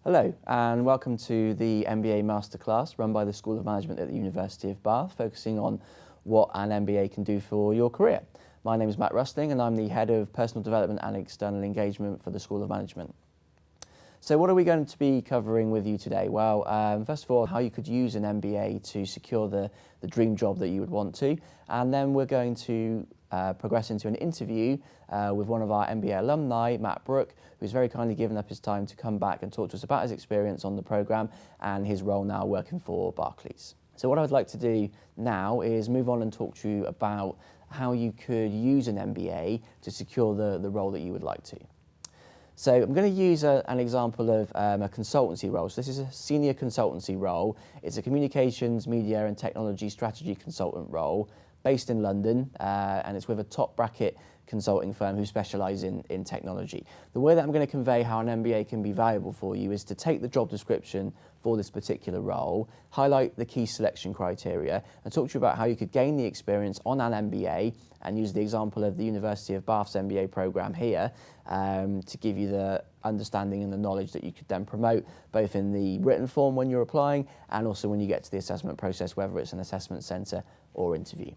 Hello and welcome to the MBA Masterclass run by the School of Management at the University of Bath, focusing on what an MBA can do for your career. My name is Matt Rusling and I'm the Head of Personal Development and External Engagement for the School of Management. So what are we going to be covering with you today? Well, first of all, how you could use an MBA to secure the dream job that you would want to, and then we're going to progress into an interview with one of our MBA alumni, Matt Brook, who's very kindly given up his time to come back and talk to us about his experience on the programme and his role now working for Barclays. So what I would like to do now is move on and talk to you about how you could use an MBA to secure the role that you would like to. So I'm going to use an example of a consultancy role. So this is a senior consultancy role. It's a communications, media and technology strategy consultant role based in London, and it's with a top bracket consulting firm who specialise in technology. The way that I'm going to convey how an MBA can be valuable for you is to take the job description for this particular role, highlight the key selection criteria, and talk to you about how you could gain the experience on an MBA and use the example of the University of Bath's MBA programme here to give you the understanding and the knowledge that you could then promote both in the written form when you're applying and also when you get to the assessment process, whether it's an assessment centre or interview.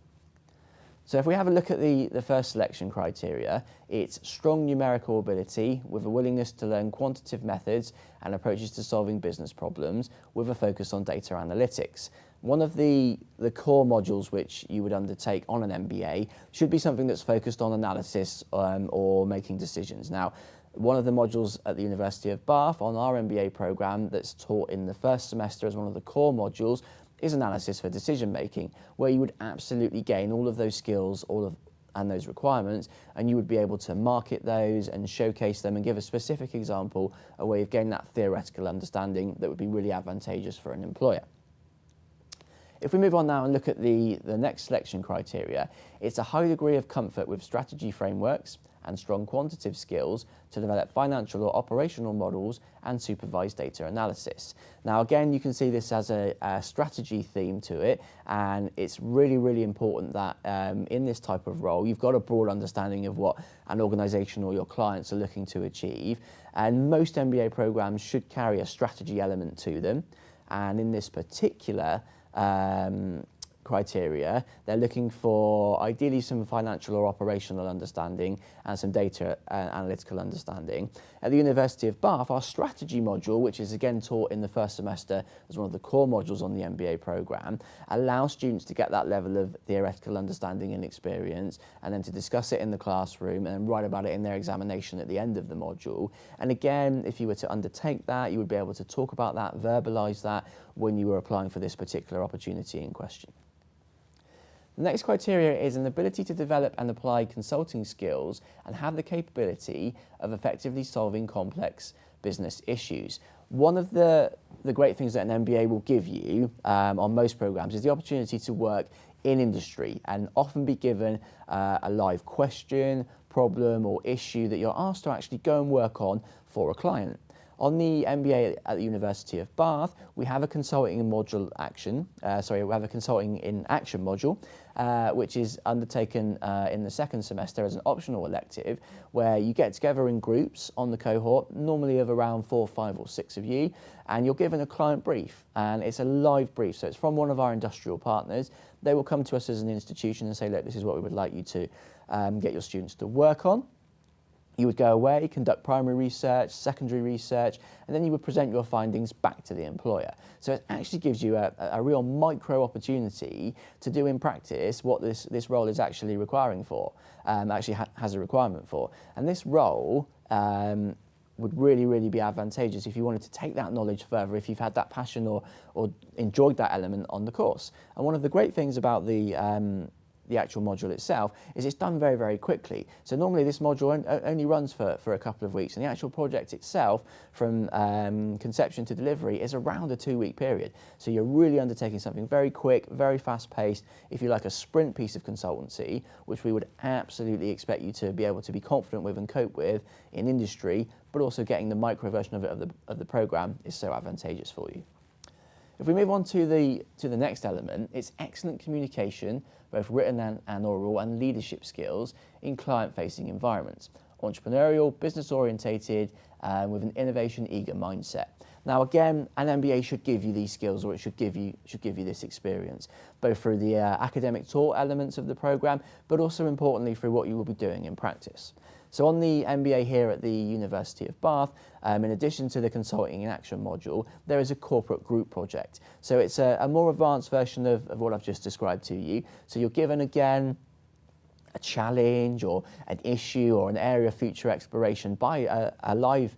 So if we have a look at the first selection criteria, it's strong numerical ability with a willingness to learn quantitative methods and approaches to solving business problems with a focus on data analytics. One of the core modules which you would undertake on an MBA should be something that's focused on analysis or making decisions. Now, one of the modules at the University of Bath on our MBA programme that's taught in the first semester as one of the core modules is analysis for decision making, where you would absolutely gain all of those skills and those requirements, and you would be able to market those and showcase them and give a specific example, a way of gaining that theoretical understanding that would be really advantageous for an employer. If we move on now and look at the next selection criteria, it's a high degree of comfort with strategy frameworks and strong quantitative skills to develop financial or operational models and supervise data analysis. Now again, you can see this has a strategy theme to it, and it's really, really important that in this type of role, you've got a broad understanding of what an organisation or your clients are looking to achieve, and most MBA programmes should carry a strategy element to them, and in this particular criteria, they're looking for ideally some financial or operational understanding and some data analytical understanding. At the University of Bath, our strategy module, which is again taught in the first semester as one of the core modules on the MBA programme, allows students to get that level of theoretical understanding and experience, and then to discuss it in the classroom and then write about it in their examination at the end of the module. And again, if you were to undertake that, you would be able to talk about that, verbalise that when you were applying for this particular opportunity in question. The next criteria is an ability to develop and apply consulting skills and have the capability of effectively solving complex business issues. One of the great things that an MBA will give you on most programs is the opportunity to work in industry and often be given a live question, problem or issue that you're asked to actually go and work on for a client. On the MBA at the University of Bath, we have a consulting in action module, which is undertaken in the second semester as an optional elective, where you get together in groups on the cohort, normally of around 4, 5 or 6 of you, and you're given a client brief, and it's a live brief, so it's from one of our industrial partners. They will come to us as an institution and say, look, this is what we would like you to get your students to work on. You would go away, conduct primary research, secondary research, and then you would present your findings back to the employer. So it actually gives you a real micro opportunity to do in practice what this role is actually requiring for, has a requirement for. And this role would really, really be advantageous if you wanted to take that knowledge further, if you've had that passion or enjoyed that element on the course. And one of the great things about the actual module itself is it's done very, very quickly. So normally this module only runs for a couple of weeks, and the actual project itself from conception to delivery is around a 2-week period. So you're really undertaking something very quick, very fast paced, if you like, a sprint piece of consultancy, which we would absolutely expect you to be able to be confident with and cope with in industry, but also getting the micro version of it of the programme is so advantageous for you. If we move on to the next element, it's excellent communication, both written and oral, and leadership skills in client-facing environments. entrepreneurial, business orientated, with an innovation eager mindset. Now again, an MBA should give you these skills, or it should give you this experience, both through the academic taught elements of the program, but also importantly through what you will be doing in practice. So on the MBA here at the University of Bath, in addition to the Consulting in Action module, there is a corporate group project. So it's a more advanced version of what I've just described to you. So you're given again a challenge or an issue or an area of future exploration by a live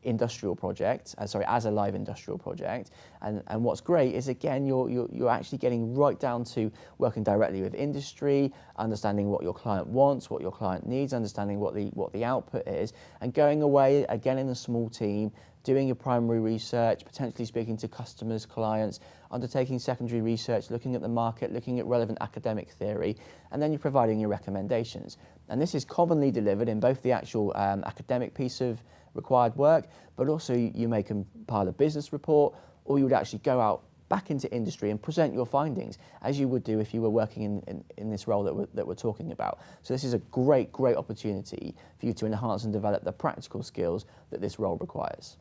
industrial project, as a live industrial project, and what's great is again you're actually getting right down to working directly with industry, understanding what your client wants, what your client needs, understanding what the output is, and going away again in a small team, doing your primary research, potentially speaking to customers, clients, undertaking secondary research, looking at the market, looking at relevant academic theory, and then you're providing your recommendations. And this is commonly delivered in both the actual academic piece of required work, but also you may compile a business report, or you would actually go out back into industry and present your findings, as you would do if you were working in this role that we're talking about. So this is a great opportunity for you to enhance and develop the practical skills that this role requires.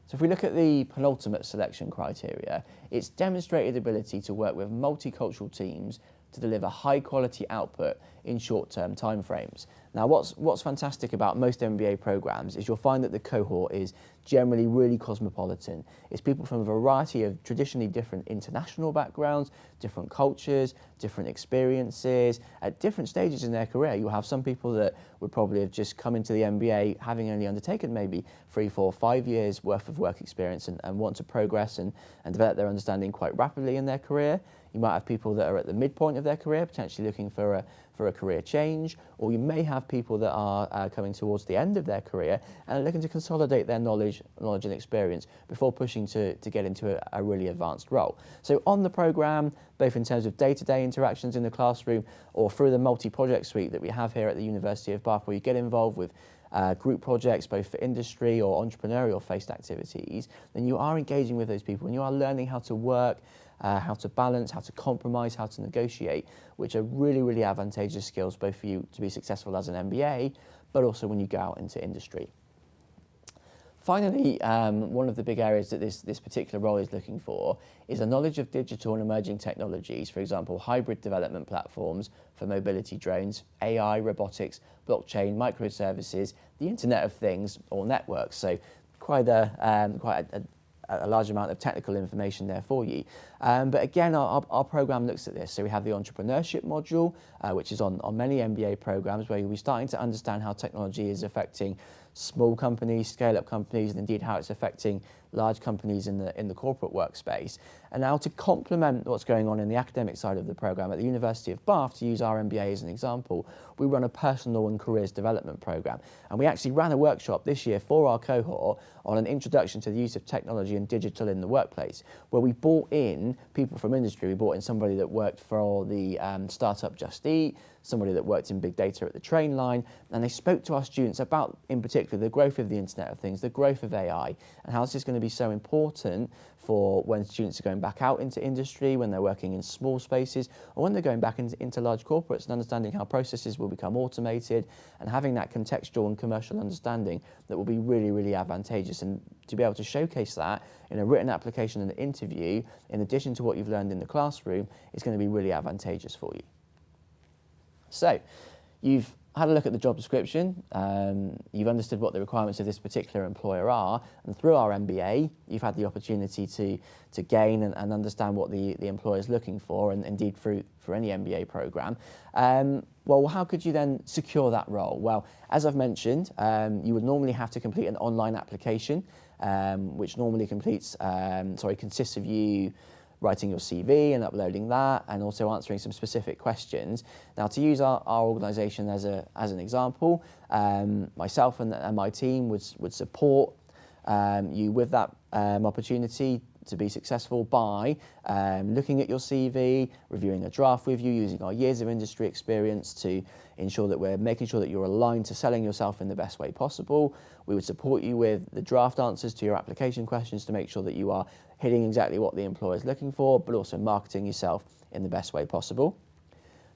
So if we look at the penultimate selection criteria, it's demonstrated ability to work with multicultural teams to deliver high quality output in short-term timeframes. Now what's fantastic about most MBA programs is you'll find that the cohort is generally really cosmopolitan. It's people from a variety of traditionally different international backgrounds, different cultures, different experiences, at different stages in their career. You'll have some people that would probably have just come into the MBA having only undertaken maybe 3, 4, 5 years worth of work experience and want to progress and develop their understanding quite rapidly in their career. You might have people that are at the midpoint of their career, potentially looking for a career change, or you may have people that are coming towards the end of their career and are looking to consolidate their knowledge and experience before pushing to get into a really advanced role. So on the programme, both in terms of day-to-day interactions in the classroom or through the multi-project suite that we have here at the University of Bath, where you get involved with group projects, both for industry or entrepreneurial-faced activities, then you are engaging with those people and you are learning how to work, how to balance, how to compromise, how to negotiate, which are really advantageous skills both for you to be successful as an MBA, but also when you go out into industry. Finally, one of the big areas that this particular role is looking for is a knowledge of digital and emerging technologies, for example, hybrid development platforms for mobility drones, AI, robotics, blockchain, microservices, the Internet of Things, or networks. So quite a large amount of technical information there for you. But again, our programme looks at this. So we have the entrepreneurship module, which is on many MBA programmes, where you'll be starting to understand how technology is affecting small companies, scale-up companies, and indeed how it's affecting large companies in the corporate workspace. And now to complement what's going on in the academic side of the programme at the University of Bath, to use our MBA as an example, we run a personal and careers development programme. And we actually ran a workshop this year for our cohort on an introduction to the use of technology and digital in the workplace, where we brought in people from industry. We brought in somebody that worked for the startup Just Eat, somebody that worked in big data at the train line, and they spoke to our students about, in particular, the growth of the Internet of Things, the growth of AI, and how this is going to be so important for when students are going back out into industry, when they're working in small spaces, or when they're going back into large corporates, and understanding how processes will become automated, and having that contextual and commercial understanding that will be really advantageous. And to be able to showcase that in a written application and an interview, in addition to what you've learned in the classroom, is going to be really advantageous for you. So, you've had a look at the job description, you've understood what the requirements of this particular employer are, and through our MBA, you've had the opportunity to gain and understand what the employer is looking for, and indeed for any MBA programme. Well, how could you then secure that role? Well, as I've mentioned, you would normally have to complete an online application, which normally consists of you writing your CV and uploading that, and also answering some specific questions. Now, to use our organisation as an example, myself and my team would support you with that opportunity to be successful by looking at your CV, reviewing a draft with you, using our years of industry experience to ensure that we're making sure that you're aligned to selling yourself in the best way possible. We would support you with the draft answers to your application questions to make sure that you are hitting exactly what the employer is looking for, but also marketing yourself in the best way possible.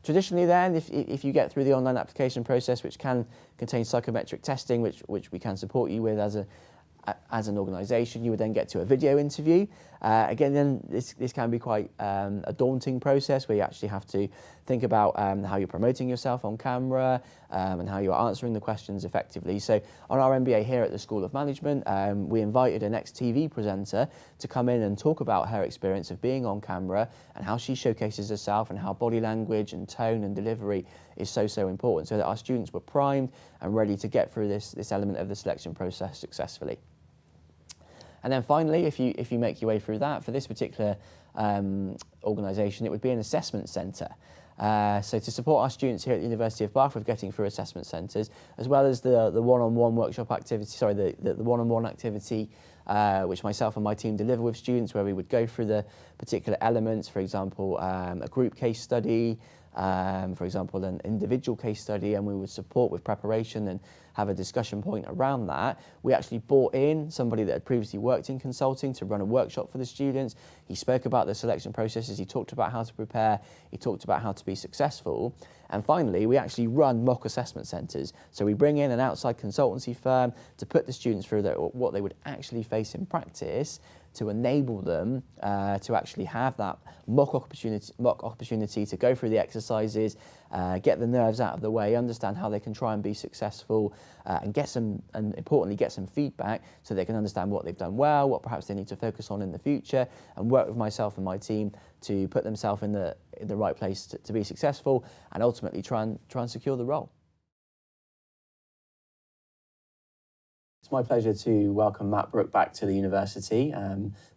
Traditionally then, if you get through the online application process, which can contain psychometric testing, which we can support you with as an organisation, you would then get to a video interview. Again, then this can be quite a daunting process where you actually have to think about how you're promoting yourself on camera and how you're answering the questions effectively. So on our MBA here at the School of Management, we invited an ex-TV presenter to come in and talk about her experience of being on camera and how she showcases herself and how body language and tone and delivery is so important, so that our students were primed and ready to get through this element of the selection process successfully. And then finally, if you make your way through that, for this particular organisation, it would be an assessment centre. So to support our students here at the University of Bath with getting through assessment centres, as well as the one-on-one workshop activity, the one-on-one activity which myself and my team deliver with students, where we would go through the particular elements, for example, a group case study, for example, an individual case study, and we would support with preparation and have a discussion point around that. We actually brought in somebody that had previously worked in consulting to run a workshop for the students. He spoke about the selection processes, he talked about how to prepare, he talked about how to be successful. And finally, we actually run mock assessment centres. So we bring in an outside consultancy firm to put the students through what they would actually face in practice, to enable them to actually have that mock opportunity to go through the exercises, get the nerves out of the way, understand how they can try and be successful, and importantly get some feedback so they can understand what they've done well, what perhaps they need to focus on in the future, and work with myself and my team to put themselves in the right place to be successful and ultimately try and secure the role. It's my pleasure to welcome Matt Brook back to the university.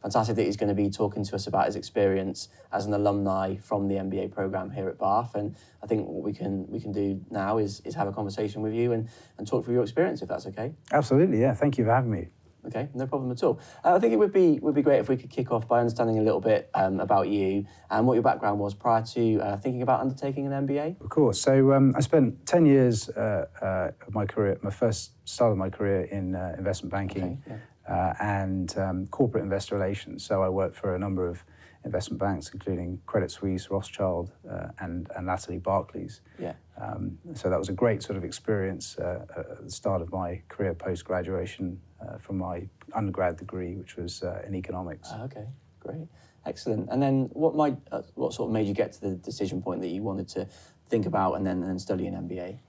Fantastic that he's going to be talking to us about his experience as an alumni from the MBA programme here at Bath. And I think what we can do now is have a conversation with you and talk through your experience, if that's okay. Absolutely, yeah. Thank you for having me. Okay, no problem at all. I think it would be great if we could kick off by understanding a little bit about you and what your background was prior to thinking about undertaking an MBA. Of course. So I spent 10 years of my career, my first start of my career in investment banking and corporate investor relations. So I worked for a number of investment banks, including Credit Suisse, Rothschild, and latterly Barclays. Yeah. So that was a great sort of experience at the start of my career post-graduation from my undergrad degree, which was in economics. Okay, great. Excellent. And then what sort of made you get to the decision point that you wanted to think about and then study an MBA?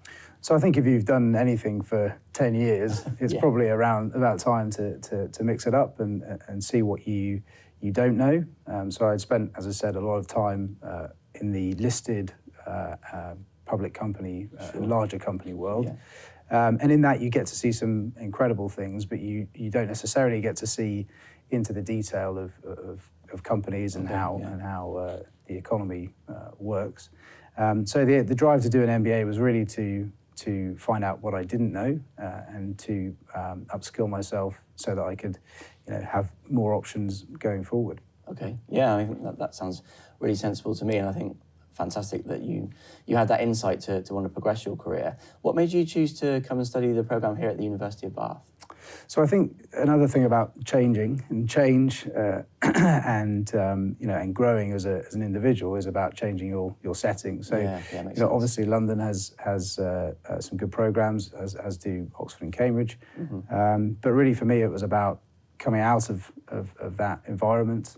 So I think if you've done anything for 10 years, it's probably about time to mix it up and see what you don't know. So I'd spent, as I said, a lot of time in the listed public company, larger company world. Yeah. And in that you get to see some incredible things, but you don't necessarily get to see into the detail of companies and how the economy works. So the drive to do an MBA was really to find out what I didn't know and to upskill myself so that I could have more options going forward. Okay, yeah, I think that sounds really sensible to me, and I think fantastic that you had that insight to want to progress your career. What made you choose to come and study the programme here at the University of Bath? So I think another thing about changing and change and growing as an individual is about changing your setting. So makes sense. Obviously London has some good programmes, as do Oxford and Cambridge. Mm-hmm. But really for me it was about coming out of that environment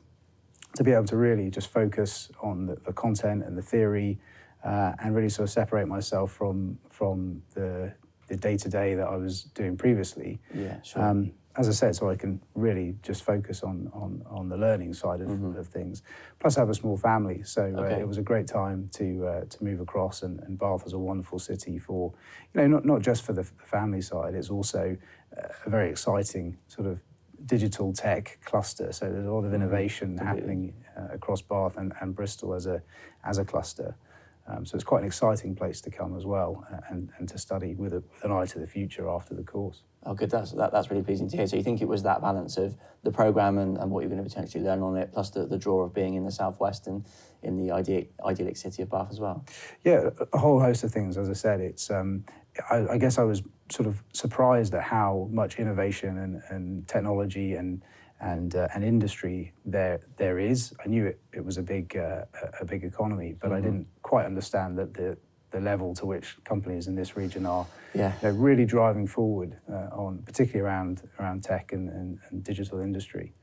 to be able to really just focus on the content and the theory and really sort of separate myself from the day-to-day that I was doing previously. Yeah, sure. As I said, so I can really just focus on the learning side of things. Plus I have a small family, so it was a great time to move across, and Bath is a wonderful city for, not just for the family side, it's also a very exciting sort of digital tech cluster. So there's a lot of innovation happening across Bath and Bristol as a cluster. So it's quite an exciting place to come as well and to study with an eye to the future after the course. Oh, good. That's really pleasing to hear. So you think it was that balance of the programme and what you're going to potentially learn on it, plus the draw of being in the southwest and in the idyllic city of Bath as well? Yeah, a whole host of things. As I said, it's I guess I was sort of surprised at how much innovation and technology and and industry there is. I knew it was a big economy, but I didn't quite understand that the level to which companies in this region are really driving forward on particularly around tech and digital industry.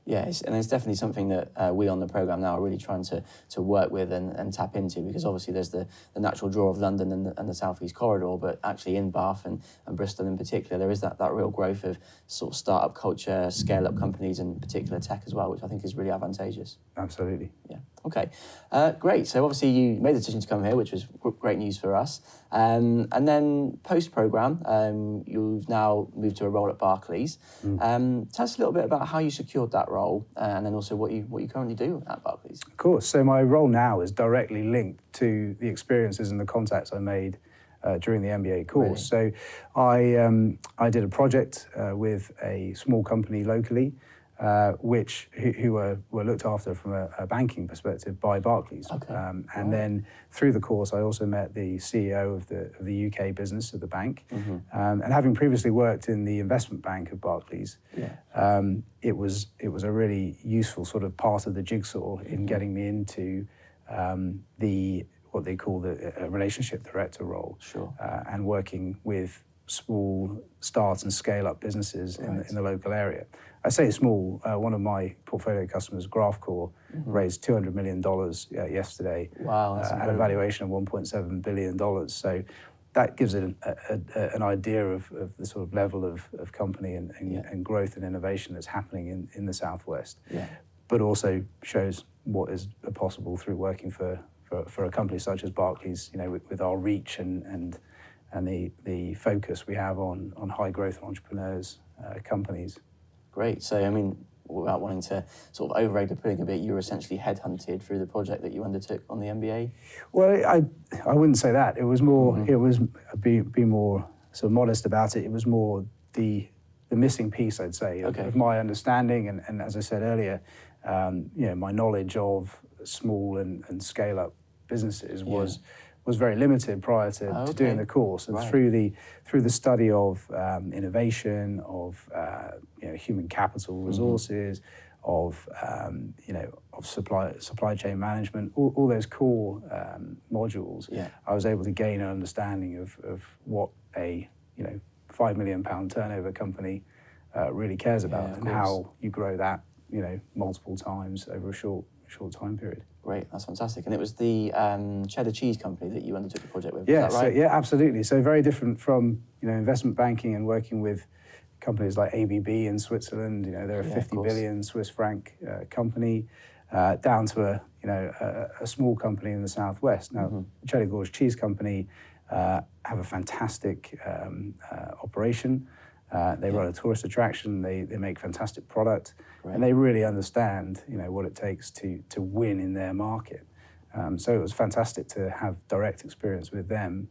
Yeah, and it's definitely something that we on the programme now are really trying to work with and tap into, because obviously there's the natural draw of London and the South East corridor, but actually in Bath and Bristol in particular, there is that real growth of sort of start-up culture, scale-up companies, and particular tech as well, which I think is really advantageous. Absolutely. Yeah, okay. Great, so obviously you made the decision to come here, which was great news for us. And then post-programme, you've now moved to a role at Barclays. Tell us a little bit about how you secured that role, and then also what you currently do at Barclays. Of course. So my role now is directly linked to the experiences and the contacts I made during the MBA course. Really? So I did a project with a small company locally, who were looked after from a banking perspective by Barclays. Okay. And then through the course, I also met the CEO of the UK business of the bank. And having previously worked in the investment bank of Barclays, it was a really useful sort of part of the jigsaw in getting me into what they call the relationship director role. Sure. And working with small start and scale up businesses in the local area. I say small. One of my portfolio customers, Graphcore, raised $200 million yesterday. Wow, that's at a valuation of $1.7 billion. So that gives it an idea of the sort of level of company and growth and innovation that's happening in the Southwest. Yeah. But also shows what is possible through working for a company such as Barclays, with our reach and the focus we have on high growth entrepreneurs, companies. Great. So, I mean, without wanting to sort of overrate the pudding a bit, you were essentially headhunted through the project that you undertook on the MBA? Well, I wouldn't say that. It was more, it was, be more sort of modest about it. It was more the missing piece, I'd say, of my understanding. And as I said earlier, my knowledge of small and scale up businesses was very limited prior to doing the course, and through the study of innovation, of human capital resources, of supply chain management, all those core modules. I was able to gain an understanding of what a £5 million turnover company really cares about, and how you grow that multiple times over a short time period. Great, that's fantastic. And it was the cheddar cheese company that you undertook the project with, is that right? So, absolutely. So very different from investment banking and working with companies like ABB in Switzerland. They're a 50 billion Swiss franc company, down to a small company in the Southwest. Now, Cheddar Gorge Cheese Company have a fantastic operation. They run a tourist attraction. They make fantastic product, and they really understand what it takes to win in their market. So it was fantastic to have direct experience with them,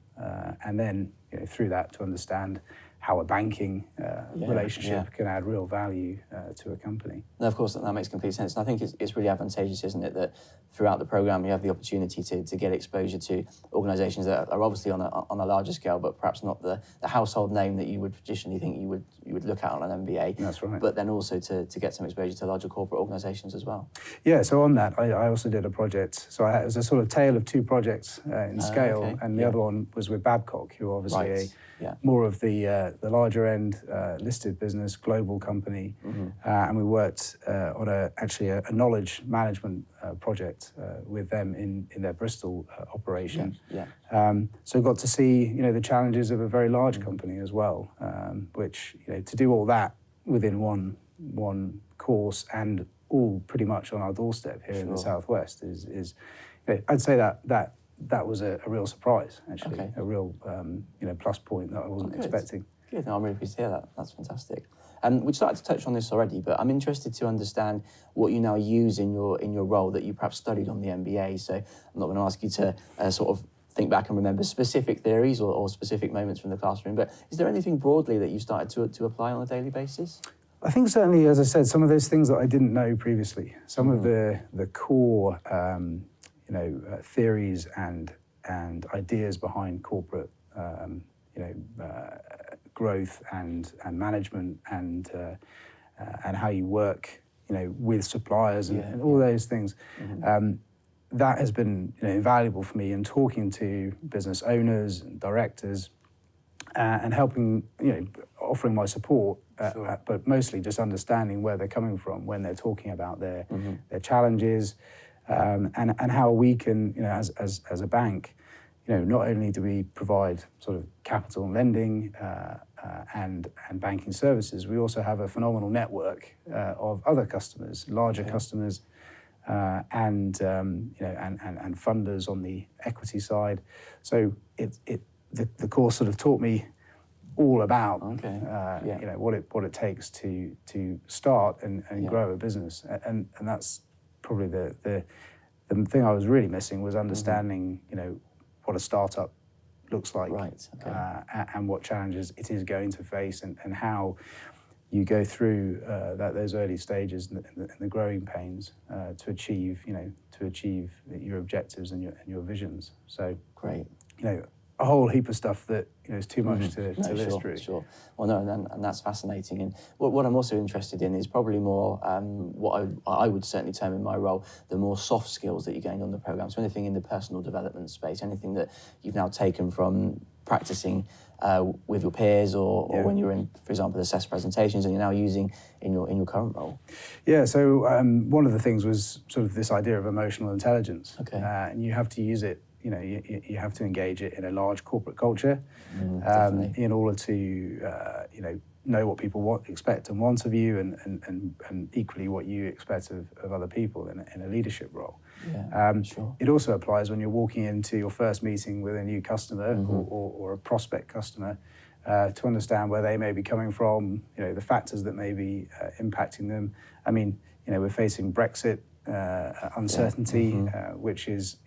and then through that to understand how a banking relationship can add real value to a company. No, of course, that makes complete sense. And I think it's really advantageous, isn't it, that throughout the programme you have the opportunity to get exposure to organisations that are obviously on a larger scale, but perhaps not the household name that you would traditionally think you would look at on an MBA. That's right. But then also to get some exposure to larger corporate organisations as well. Yeah, so on that, I also did a project. So it was a sort of tale of two projects in scale, and the other one was with Babcock, who are obviously more of the larger end listed business, global company, and we worked on a knowledge management project with them in their Bristol operation. So got to see the challenges of a very large company as well, which to do all that within one course and all pretty much on our doorstep here in the Southwest is I'd say that was a real surprise, actually, a real plus point that I wasn't expecting. Good. No, I'm really pleased to hear that. That's fantastic. We started to touch on this already, but I'm interested to understand what you now use in your role that you perhaps studied on the MBA. So I'm not going to ask you to sort of think back and remember specific theories or specific moments from the classroom, but is there anything broadly that you started to apply on a daily basis? I think certainly, as I said, some of those things that I didn't know previously, some of the core theories and ideas behind corporate growth and management and and how you work, with suppliers and all those things. That has been invaluable for me in talking to business owners and directors and helping, offering my support, but mostly just understanding where they're coming from when they're talking about their challenges, and how we can, as a bank, not only do we provide sort of capital and lending and banking services, we also have a phenomenal network of other customers, larger customers, and funders on the equity side. So the course sort of taught me all about what it takes to start and grow a business, and that's probably the thing I was really missing was understanding what a startup looks like, and what challenges it is going to face, and how you go through those early stages and the growing pains to achieve your objectives and your visions. So great. A whole heap of stuff that is too much to list through. Sure. Well, no, and that's fascinating. And what I'm also interested in is probably more what I would certainly term in my role the more soft skills that you gained on the program. So anything in the personal development space, anything that you've now taken from practicing with your peers or when you're in, for example, assess presentations, and you're now using in your current role. Yeah. So one of the things was sort of this idea of emotional intelligence, and you have to use it. You have to engage it in a large corporate culture in order to, know what people expect and want of you, and equally what you expect of other people in a leadership role. It also applies when you're walking into your first meeting with a new customer or a prospect customer, to understand where they may be coming from, the factors that may be impacting them. I mean, we're facing Brexit uncertainty, which is,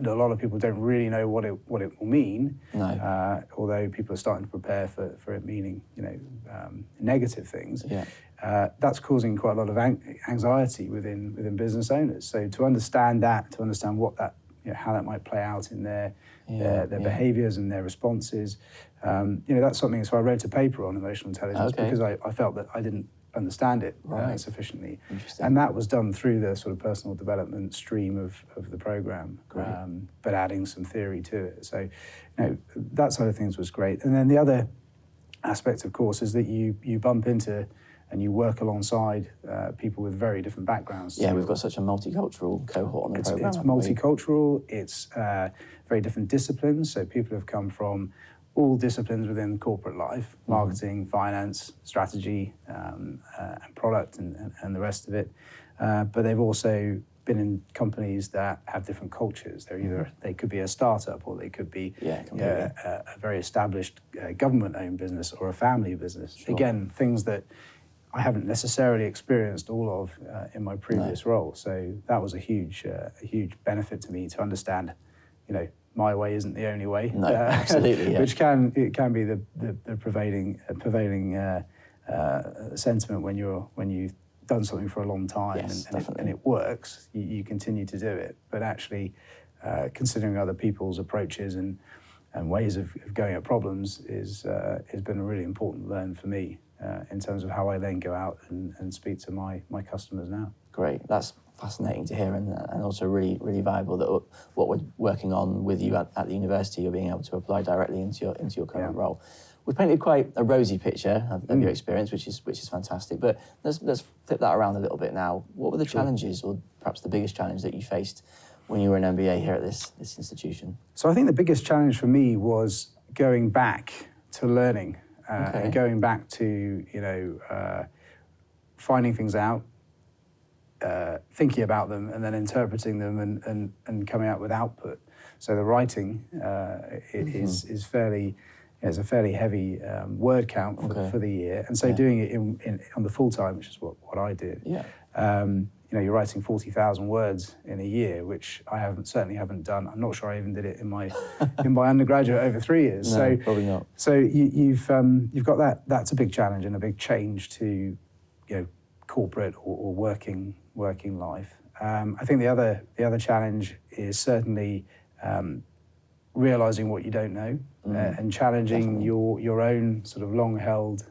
a lot of people don't really know what it will mean. Although people are starting to prepare for it meaning, negative things. That's causing quite a lot of anxiety within business owners. So to understand what that, how that might play out in their behaviours and their responses, that's something. So I wrote a paper on emotional intelligence because I felt that I didn't understand it sufficiently, and that was done through the sort of personal development stream of the program, but adding some theory to it. So that side of things was great. And then the other aspect, of course, is that you bump into and you work alongside people with very different backgrounds. We've got such a multicultural cohort on the program. It's multicultural. It's very different disciplines. So people have come from all disciplines within corporate life: marketing, finance, strategy, and product, and the rest of it. But they've also been in companies that have different cultures. They could be a startup, or they could be a very established government-owned business or a family business. Again, things that I haven't necessarily experienced all of in my previous role. So that was a huge benefit to me to understand, my way isn't the only way. No, absolutely. Which can be the prevailing sentiment when you've done something for a long time and it works. You continue to do it, but actually considering other people's approaches and ways of going at problems has been a really important learn for me in terms of how I then go out and speak to my customers now. Great. That's fascinating to hear, and also really, really valuable that what we're working on with you at the university, you're being able to apply directly into your current role. We've painted quite a rosy picture of your experience, which is fantastic. But let's flip that around a little bit now. What were the challenges, or perhaps the biggest challenge that you faced when you were an MBA here at this institution? So I think the biggest challenge for me was going back to learning, and going back to finding things out, thinking about them, and then interpreting them and coming out with output. So the writing is fairly. It's a fairly heavy word count for the year, and so doing it in on the full time, which is what I did. You're writing 40,000 words in a year, which I certainly haven't done. I'm not sure I even did it in my undergraduate over 3 years. No, probably not. So you've got that. That's a big challenge and a big change to corporate or working life. I think the other challenge is certainly realizing what you don't know, and challenging your own sort of long-held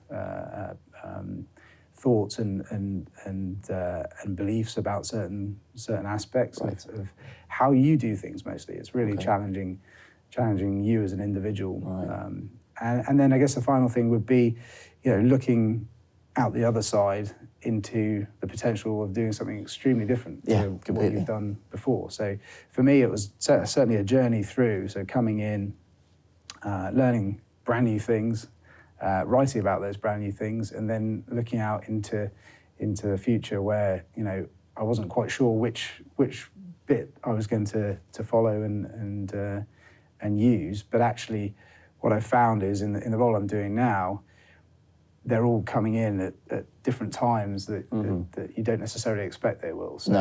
thoughts and beliefs about certain aspects of how you do things. Mostly, it's really challenging you as an individual. Right. And then I guess the final thing would be, looking out the other side into the potential of doing something extremely different to what you've done before. So for me, it was certainly a journey through. So coming in, learning brand new things, writing about those brand new things, and then looking out into the future where I wasn't quite sure which bit I was going to follow and use. But actually, what I found is in the role I'm doing now, they're all coming in at different times that you don't necessarily expect they will. So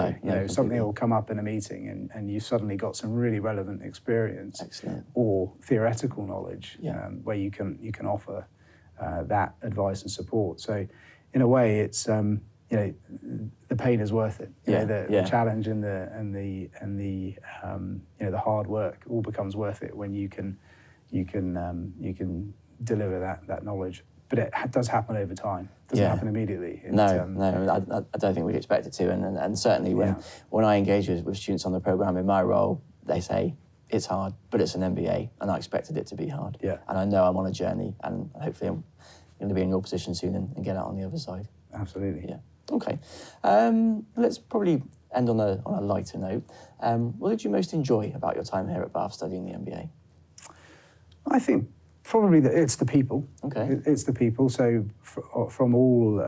something will come up in a meeting and you've suddenly got some really relevant experience. Excellent. Or theoretical knowledge where you can offer that advice and support. So in a way, it's the pain is worth it. The challenge and the hard work all becomes worth it when you can deliver that knowledge. But it does happen over time. It doesn't happen immediately. I don't think we'd expect it to. And certainly when I engage with students on the programme in my role, they say it's hard, but it's an MBA, and I expected it to be hard. Yeah. And I know I'm on a journey, and hopefully I'm going to be in your position soon and get out on the other side. Absolutely. Yeah. Okay. Let's probably end on a lighter note. What did you most enjoy about your time here at Bath studying the MBA? I think probably it's the people. Okay. It's the people. So from all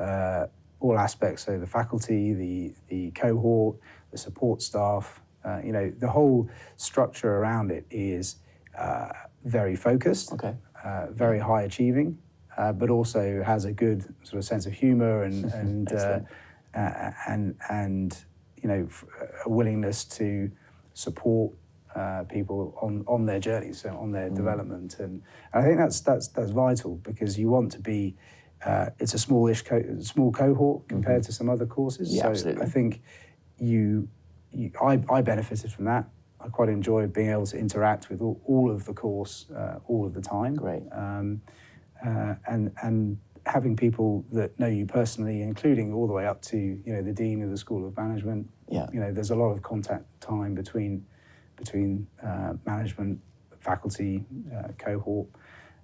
aspects. So the faculty, the cohort, the support staff. The whole structure around it is very focused. Okay. Very high achieving, but also has a good sort of sense of humour and a willingness to support people on their journeys, so on their development, and I think that's vital, because you want to be. It's a small cohort compared to some other courses. Yeah, so absolutely. I think I benefited from that. I quite enjoyed being able to interact with all of the course all of the time. Great. And having people that know you personally, including all the way up to the Dean of the School of Management. Yeah. There's a lot of contact time between management, faculty, cohort,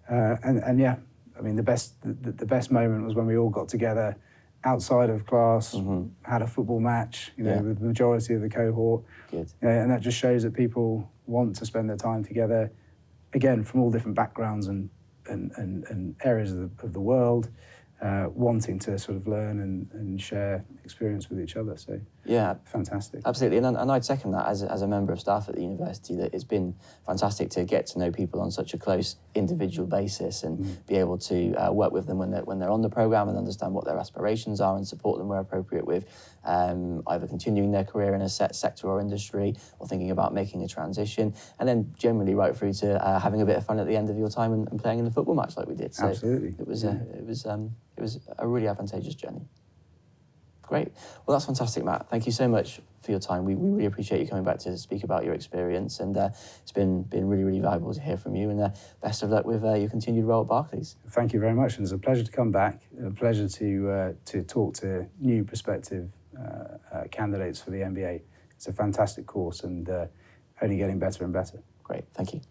the best moment was when we all got together outside of class, had a football match, with the majority of the cohort. Good. And that just shows that people want to spend their time together, again, from all different backgrounds and areas of the world, wanting to sort of learn and share experience with each other. So fantastic. Absolutely, and I'd second that as a member of staff at the university, that it's been fantastic to get to know people on such a close individual basis and be able to work with them when they're on the programme and understand what their aspirations are and support them where appropriate with either continuing their career in a set sector or industry or thinking about making a transition, and then generally right through to having a bit of fun at the end of your time and playing in a football match like we did. So absolutely. It was a really advantageous journey. Great. Well, that's fantastic, Matt. Thank you so much for your time. We really appreciate you coming back to speak about your experience, and it's been really, really valuable to hear from you, and best of luck with your continued role at Barclays. Thank you very much, and it's a pleasure to come back, and a pleasure to talk to new prospective candidates for the MBA. It's a fantastic course and only getting better and better. Great. Thank you.